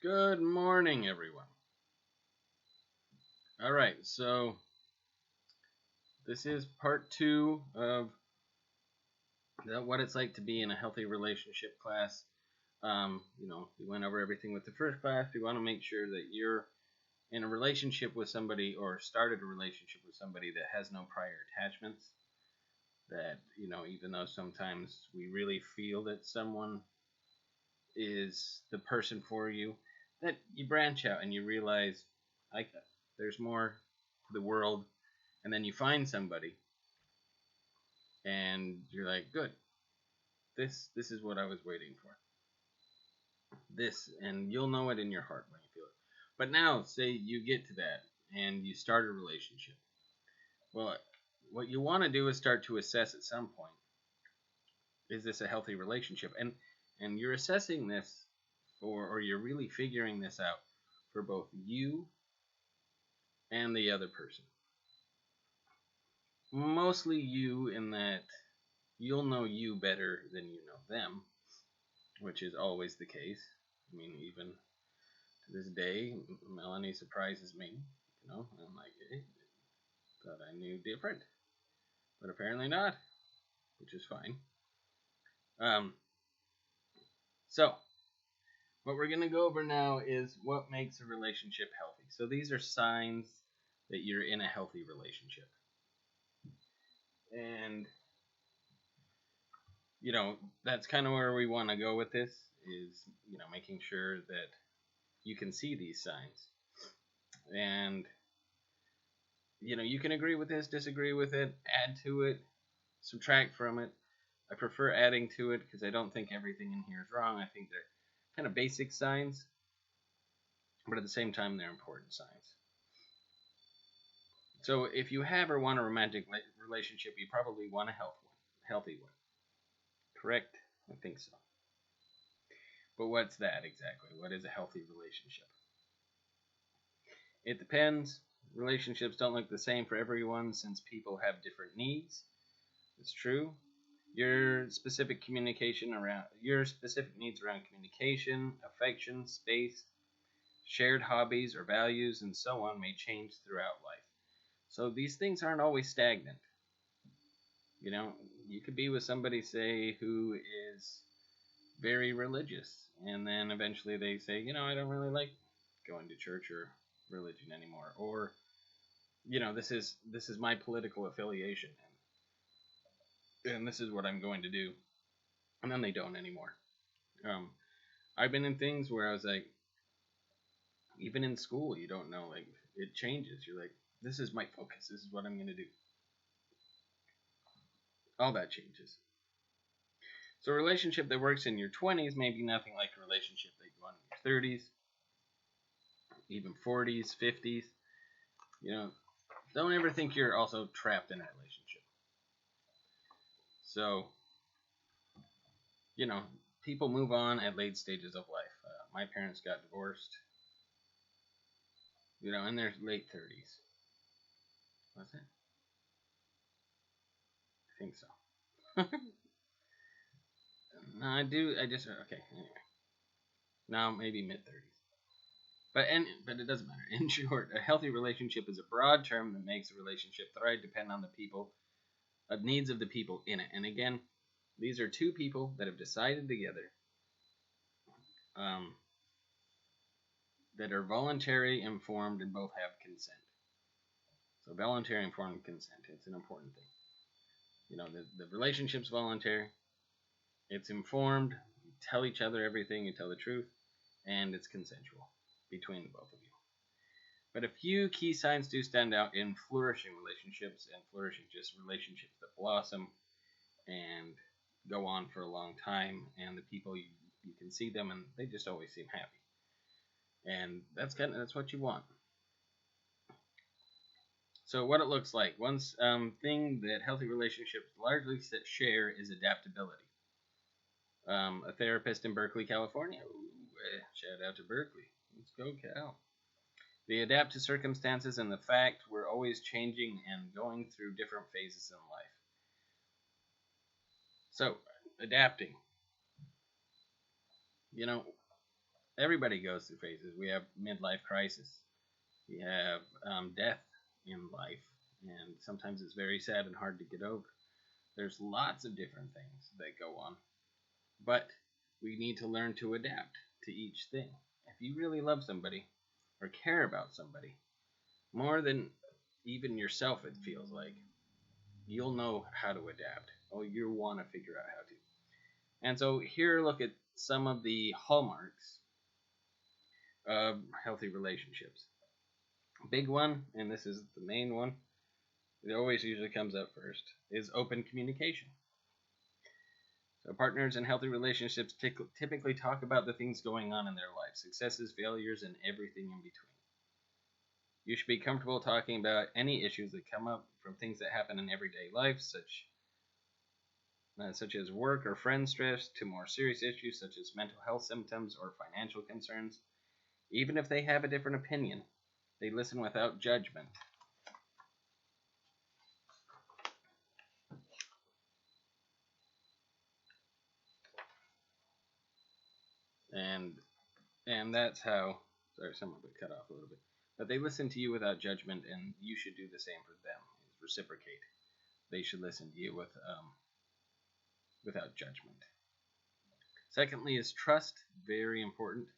Good morning, everyone. All right, so this is part 2 of what it's like to be in a healthy relationship class. We went over everything with the first class. We want to make sure that you're in a relationship with somebody or started a relationship with somebody that has no prior attachments. That, even though sometimes we really feel that someone is the person for you, that you branch out and you realize there's more to the world, and then you find somebody and you're like, good, this is what I was waiting for. This, and you'll know it in your heart when you feel it. But now, say you get to that and you start a relationship. Well, what you want to do is start to assess at some point, is this a healthy relationship? And you're assessing this, or you're really figuring this out for both you and the other person. Mostly you, in that you'll know you better than you know them, which is always the case. I mean, even to this day, Melanie surprises me. I'm like, hey, thought I knew different, but apparently not, which is fine. So what we're going to go over now is what makes a relationship healthy. So these are signs that you're in a healthy relationship. And, that's kind of where we want to go with this, is, making sure that you can see these signs. And, you can agree with this, disagree with it, add to it, subtract from it. I prefer adding to it because I don't think everything in here is wrong. I think they're kind of basic signs, but at the same time, they're important signs. So if you have or want a romantic relationship, you probably want a healthy one. Correct? I think so. But what's that exactly? What is a healthy relationship? It depends. Relationships don't look the same for everyone since people have different needs. It's true. Your specific needs around communication, affection, space, shared hobbies or values, and so on may change throughout life. So these things aren't always stagnant. You could be with somebody, say, who is very religious, and then eventually they say, I don't really like going to church or religion anymore, or this is my political affiliation, and this is what I'm going to do, and then they don't anymore. I've been in things where I was like, even in school, you don't know, like, it changes. You're like, this is my focus. This is what I'm going to do. All that changes. So a relationship that works in your 20s may be nothing like a relationship that you want in your 30s, even 40s, 50s. Don't ever think you're also trapped in a relationship. So, people move on at late stages of life. My parents got divorced, in their late 30s. Was it? I think so. No, I okay, anyway. Now, maybe mid-30s. But it doesn't matter. In short, a healthy relationship is a broad term that makes a relationship thrive depend on the needs of the people in it. And again, these are two people that have decided together, that are voluntary, informed, and both have consent. So voluntary, informed consent, it's an important thing. The relationship's voluntary, it's informed, you tell each other everything, you tell the truth, and it's consensual between the both of you. But a few key signs do stand out in flourishing relationships, and flourishing just relationships that blossom and go on for a long time, and the people you can see them and they just always seem happy. And that's what you want. So what it looks like. One thing that healthy relationships largely share is adaptability. A therapist in Berkeley, California. Shout out to Berkeley. Let's go, Cal. They adapt to circumstances and the fact we're always changing and going through different phases in life. So, adapting. everybody goes through phases. We have midlife crisis. We have death in life, and sometimes it's very sad and hard to get over. There's lots of different things that go on, but we need to learn to adapt to each thing. If you really love somebody or care about somebody more than even yourself, it feels like you'll know how to adapt. Oh, you'll want to figure out how to. And so here, look at some of the hallmarks of healthy relationships. Big one, and this is the main one, it always usually comes up first, is open communication. So partners in healthy relationships typically talk about the things going on in their life, successes, failures, and everything in between. You should be comfortable talking about any issues that come up from things that happen in everyday life, such as work or friend stress, to more serious issues such as mental health symptoms or financial concerns. Even if they have a different opinion, they listen without judgment. And that's how, sorry, some of it cut off a little bit, but they listen to you without judgment, and you should do the same for them. Reciprocate. They should listen to you without judgment. Secondly is trust, very important.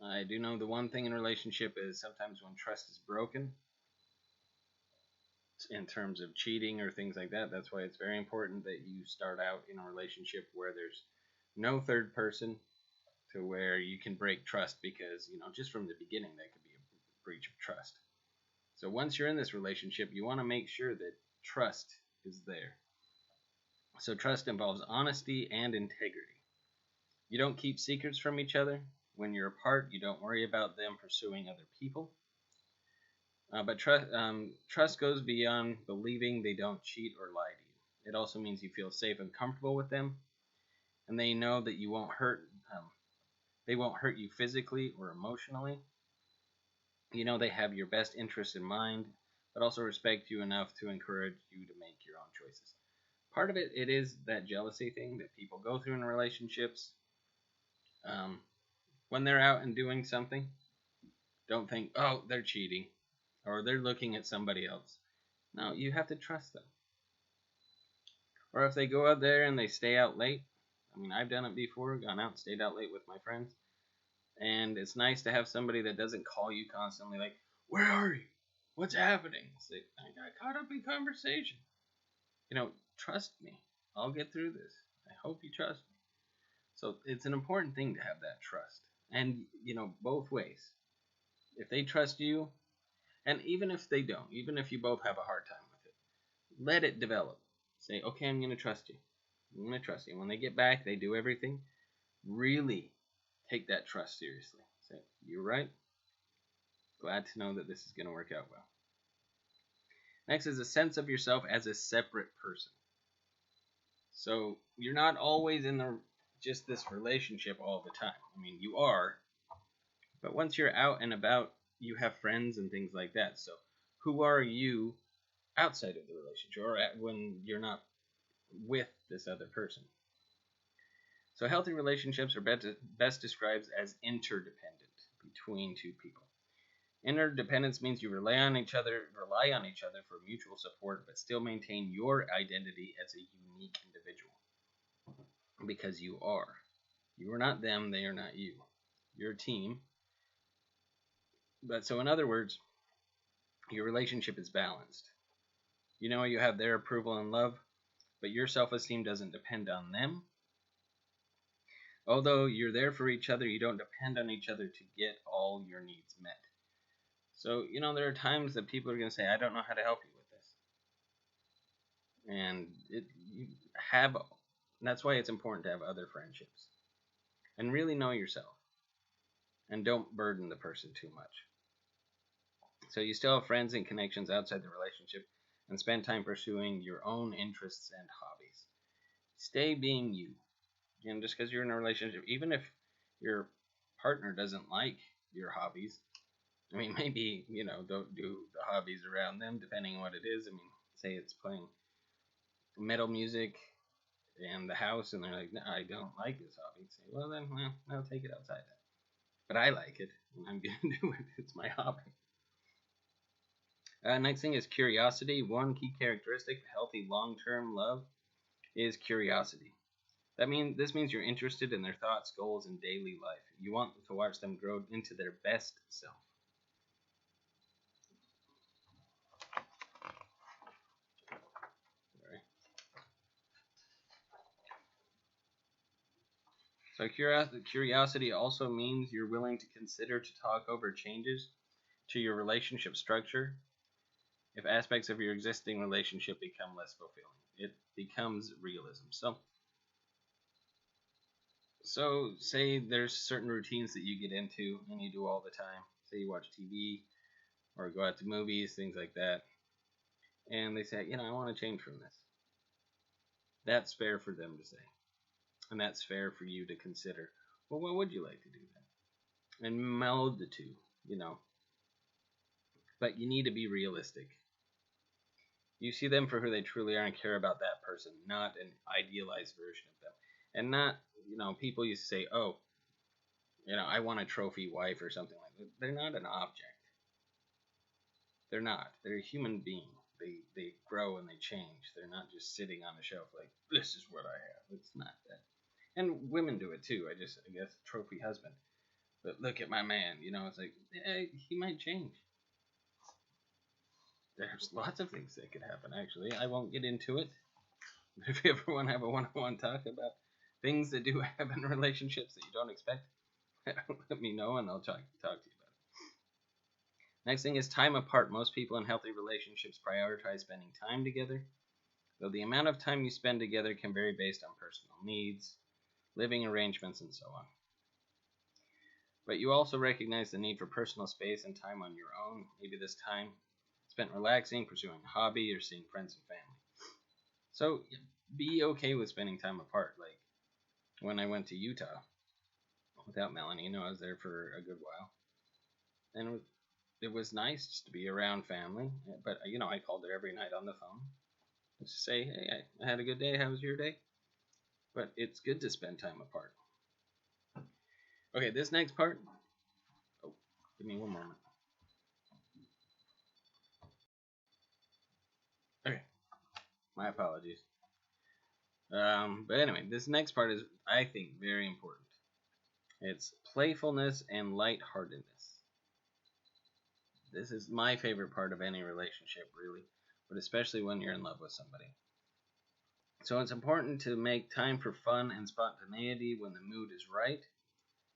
I do know the one thing in relationship is sometimes when trust is broken, in terms of cheating or things like that, that's why it's very important that you start out in a relationship where there's no third person, to where you can break trust, because just from the beginning that could be a breach of trust. So once you're in this relationship, you want to make sure that trust is there. So trust involves honesty and integrity. You don't keep secrets from each other. When you're apart, you don't worry about them pursuing other people. But trust goes beyond believing they don't cheat or lie to you. It also means you feel safe and comfortable with them, and they know that you won't hurt. They won't hurt you physically or emotionally. They have your best interest in mind, but also respect you enough to encourage you to make your own choices. Part of it is that jealousy thing that people go through in relationships. When they're out and doing something, don't think, oh, they're cheating, or they're looking at somebody else. No, you have to trust them. Or if they go out there and they stay out late, I've done it before, gone out and stayed out late with my friends, and it's nice to have somebody that doesn't call you constantly like, where are you? What's happening? It's like, I got caught up in conversation. Trust me. I'll get through this. I hope you trust me. So it's an important thing to have that trust. And, both ways. If they trust you, and even if they don't, even if you both have a hard time with it, let it develop. Say, okay, I'm going to trust you. I'm going to trust you. When they get back, they do everything. Really take that trust seriously. Say, you're right. Glad to know that this is going to work out well. Next is a sense of yourself as a separate person. So you're not always in just this relationship all the time. You are, but once you're out and about, you have friends and things like that. So who are you outside of the relationship, or when you're not with this other person? So healthy relationships are best described as interdependent between two people. Interdependence means you rely on each other for mutual support, but still maintain your identity as a unique individual. Because you are. You are not them, they are not you. You're a team. But so in other words, your relationship is balanced. You have their approval and love, but your self-esteem doesn't depend on them. Although you're there for each other, you don't depend on each other to get all your needs met. So, there are times that people are going to say, I don't know how to help you with this. And that's why it's important to have other friendships. And really know yourself. And don't burden the person too much. So you still have friends and connections outside the relationship, and spend time pursuing your own interests and hobbies. Stay being you. Just because you're in a relationship, even if your partner doesn't like your hobbies, maybe, don't do the hobbies around them, depending on what it is. Say it's playing metal music in the house, and they're like, no, I don't like this hobby. Say, well, then, I'll take it outside then. but I like it, and I'm going to do it. It's my hobby. Next thing is curiosity. One key characteristic of healthy long-term love is curiosity. This means you're interested in their thoughts, goals, and daily life. You want to watch them grow into their best self. So curiosity also means you're willing to consider to talk over changes to your relationship structure if aspects of your existing relationship become less fulfilling. It becomes realism. So say there's certain routines that you get into and you do all the time. Say you watch TV or go out to movies, things like that. And they say, I want to change from this. That's fair for them to say. And that's fair for you to consider. Well, what would you like to do then? And meld the two, But you need to be realistic. You see them for who they truly are and care about that person, not an idealized version of them. And not, people used to say, oh, I want a trophy wife or something like that. They're not an object. They're not. They're a human being. They grow and they change. They're not just sitting on a shelf like, this is what I have. It's not that. And women do it too. I guess trophy husband. But look at my man. It's like, he might change. There's lots of things that could happen, actually. I won't get into it. If you ever want to have a one-on-one talk about things that do happen in relationships that you don't expect, let me know and I'll talk to you about it. Next thing is time apart. Most people in healthy relationships prioritize spending time together, though the amount of time you spend together can vary based on personal needs, living arrangements, and so on. But you also recognize the need for personal space and time on your own. Maybe this time spent relaxing, pursuing a hobby, or seeing friends and family. So be okay with spending time apart. Like when I went to Utah without Melanie, I was there for a good while. And it was nice just to be around family. But, I called her every night on the phone just to say, hey, I had a good day. How was your day? But it's good to spend time apart. Okay, this next part. Oh, give me one moment. Okay, my apologies. But anyway, this next part is, I think, very important. It's playfulness and lightheartedness. This is my favorite part of any relationship, really, but especially when you're in love with somebody. So it's important to make time for fun and spontaneity when the mood is right.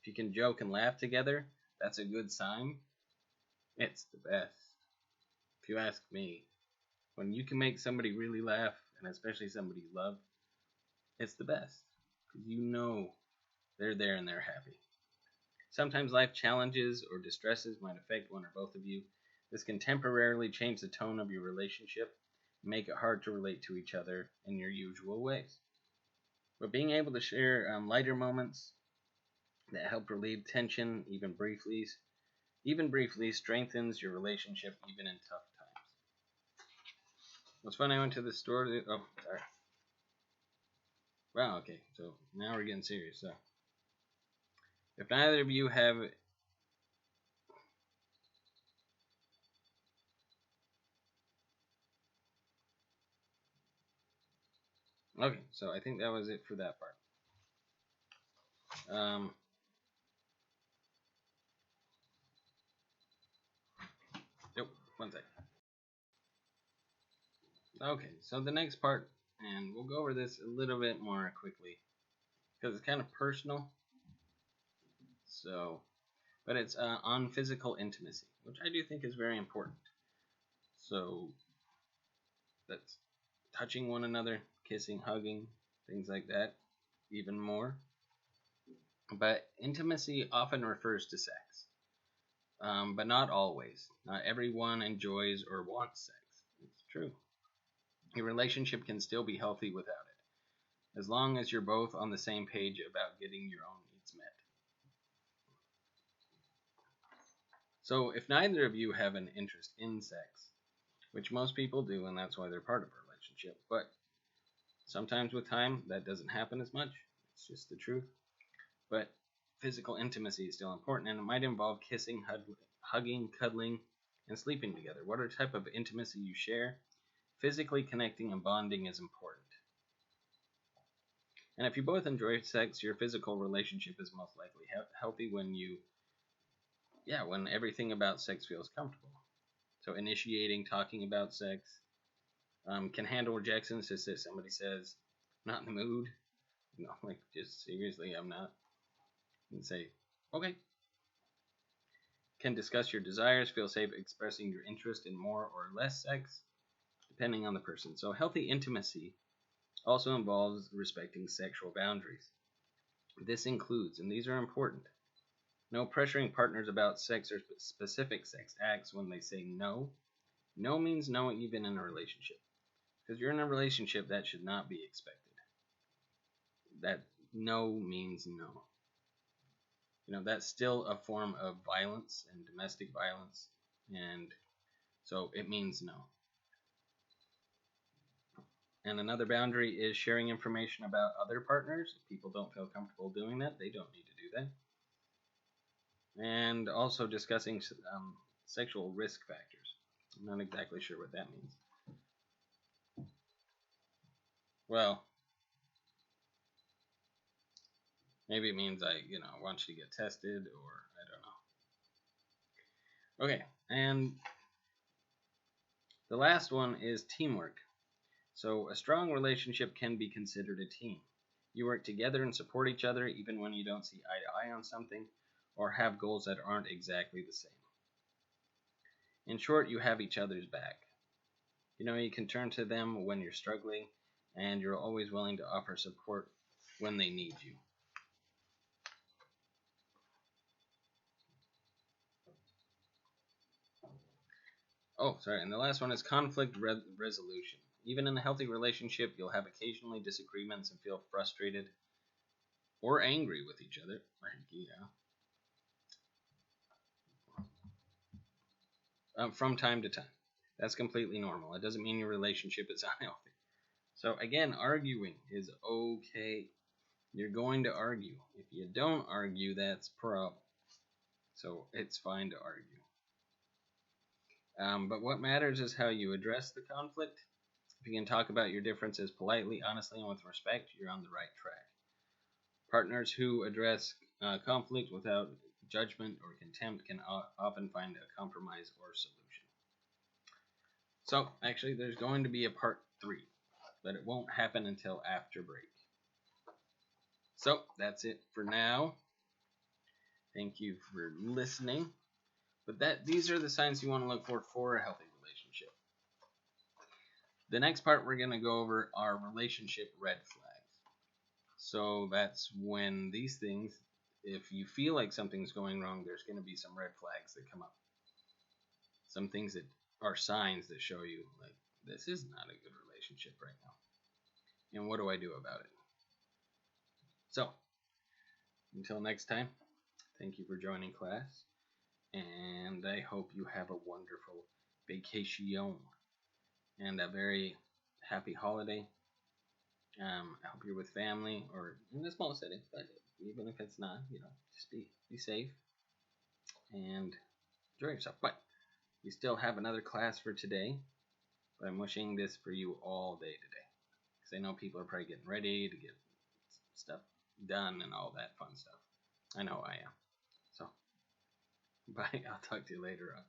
If you can joke and laugh together, that's a good sign. It's the best. If you ask me, when you can make somebody really laugh, and especially somebody you love, it's the best. Because they're there and they're happy. Sometimes life challenges or distresses might affect one or both of you. This can temporarily change the tone of your relationship and make it hard to relate to each other in your usual ways. But being able to share lighter moments that help relieve tension, even briefly, strengthens your relationship even in tough times. It was fun. I went to the store. Oh, sorry. Wow, okay. So now we're getting serious. So, if neither of you have Okay, so I think that was it for that part. Nope, one sec. Okay, so the next part, and we'll go over this a little bit more quickly because it's kind of personal. So, but it's on physical intimacy, which I do think is very important. So, that's touching one another, kissing, hugging, things like that, even more. But intimacy often refers to sex, but not always. Not everyone enjoys or wants sex. It's true. Your relationship can still be healthy without it, as long as you're both on the same page about getting your own needs met. So, if neither of you have an interest in sex, which most people do, and that's why they're part of a relationship, but sometimes with time that doesn't happen as much. It's just the truth. But physical intimacy is still important, and it might involve kissing, hugging, cuddling, and sleeping together. Whatever type of intimacy you share, physically connecting and bonding is important. And if you both enjoy sex, your physical relationship is most likely healthy when everything about sex feels comfortable. So initiating, talking about sex, can handle rejection. So if somebody says, not in the mood, like just seriously, I'm not, and say, okay. Can discuss your desires, feel safe expressing your interest in more or less sex, depending on the person. So healthy intimacy also involves respecting sexual boundaries. This includes, and these are important, no pressuring partners about sex or specific sex acts when they say no. No means no even in a relationship. Because you're in a relationship, that should not be expected. That no means no. That's still a form of violence and domestic violence, and so it means no. And another boundary is sharing information about other partners. If people don't feel comfortable doing that, they don't need to do that. And also discussing sexual risk factors. I'm not exactly sure what that means. Well, maybe it means I want you to get tested, or I don't know. Okay, and the last one is teamwork. So a strong relationship can be considered a team. You work together and support each other even when you don't see eye to eye on something or have goals that aren't exactly the same. In short, you have each other's back. You can turn to them when you're struggling, and you're always willing to offer support when they need you. Oh, sorry, and the last one is conflict resolution. Even in a healthy relationship, you'll have occasionally disagreements and feel frustrated or angry with each other. From time to time. That's completely normal. It doesn't mean your relationship is unhealthy. So again, arguing is okay. You're going to argue. If you don't argue, that's a problem. So it's fine to argue. But what matters is how you address the conflict. If you can talk about your differences politely, honestly, and with respect, you're on the right track. Partners who address conflict without judgment or contempt can often find a compromise or solution. So, actually, there's going to be a part 3, but it won't happen until after break. So, that's it for now. Thank you for listening. But these are the signs you want to look for a healthy relationship. The next part we're going to go over are relationship red flags. So that's when these things, if you feel like something's going wrong, there's going to be some red flags that come up. Some things that are signs that show you, like, this is not a good relationship right now. And what do I do about it? So, until next time, thank you for joining class. And I hope you have a wonderful vacation and a very happy holiday. I hope you're with family or in a small setting, but even if it's not, just be safe and enjoy yourself. But we still have another class for today, but I'm wishing this for you all day today, because I know people are probably getting ready to get stuff done and all that fun stuff. I know I am. So, bye. I'll talk to you later on.